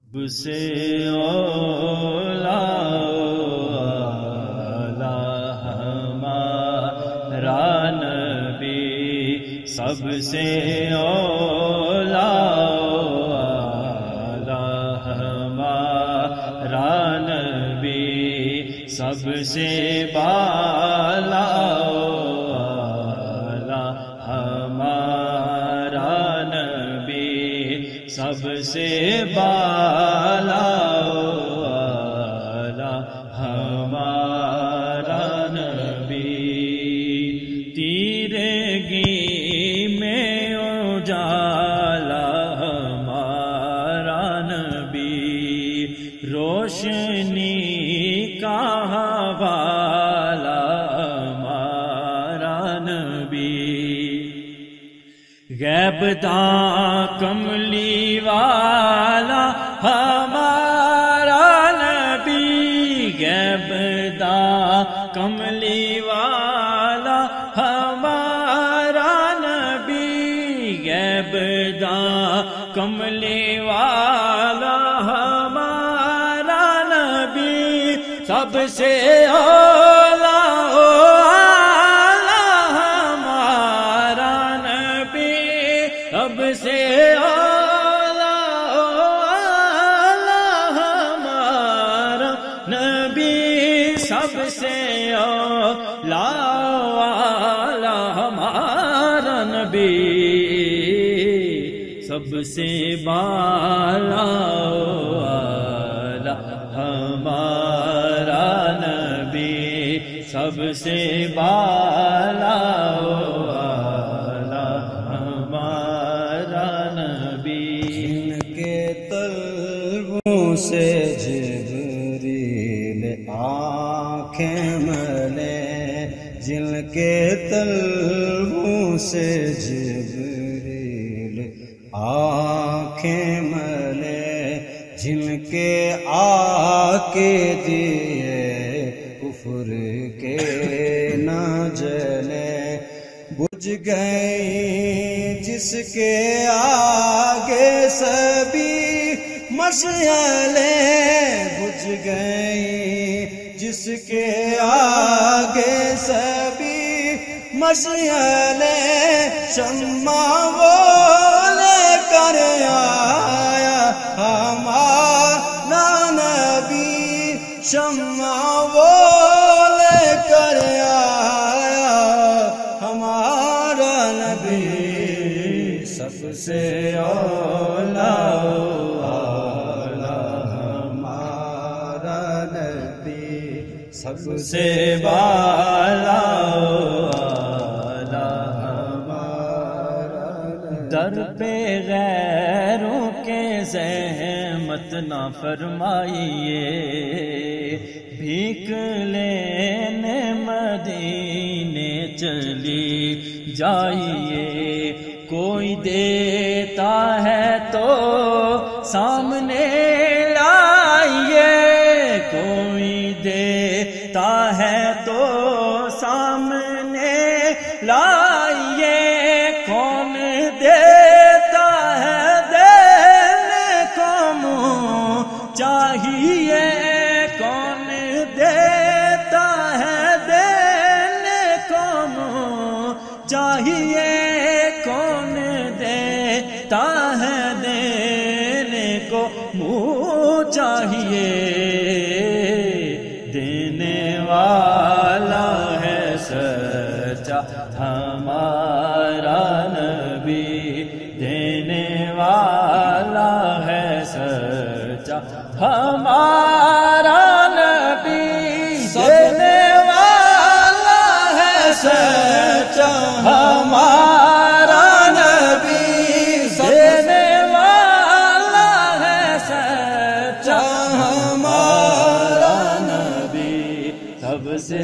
سے اولا ہمارا نبی، سب سے اولا ہمارا نبی، سب سے بالا ہمارا نبی، سب سے بالا ہمارا نبی، تیرگی میں اجالا ہمارا نبی، روشنی کا حوالہ ہمارا نبی، غیب داں کملی والا ہمارا نبی، غیب داں کملی والا ہمارا نبی، غیب داں کملی والا ہمارا نبی، سب سے اولا سب سے اولا ہمارا نبی، سب سے اولا ہمارا نبی، سب سے بالا ہمارا نبی، سب سے بالا سے جبریل آنکھیں ملے، جن کے طلبوں سے جبریل آنکھیں ملے، جن کے آکے دیے کفر کے نہ جلے، بجھ گئی جس کے آگے سبھی مشعلیں، بجھ گئی جس کے آگے سبھی مشعلیں، شمع وہ لے کر آیا ہمارا نبی، شمع وہ لے کر آیا ہمارا نبی، سب سے اولا سب سے بالا ہمارا، در پہ غیروں کے زحمت نہ فرمائیے، بھیک لینے مدینے چلی جائیے، کوئی دیتا ہے تو سامنے لائیے، کوئی دیتا ہے تو سامنے لائیے، کون دیتا ہے دینے کو منہ چاہیے، کون دیتا ہے دینے کو منہ چاہیے، کون دیتا ہے دینے کو منہ چاہیے، دینے والا ہے سچا ہمارا نبی، دینے والا ہے سچا ہمارا نبی، دینے والا ہے سچا ہمارا نبی، دینے والا ہے سچا ہمارا نبی، سب سے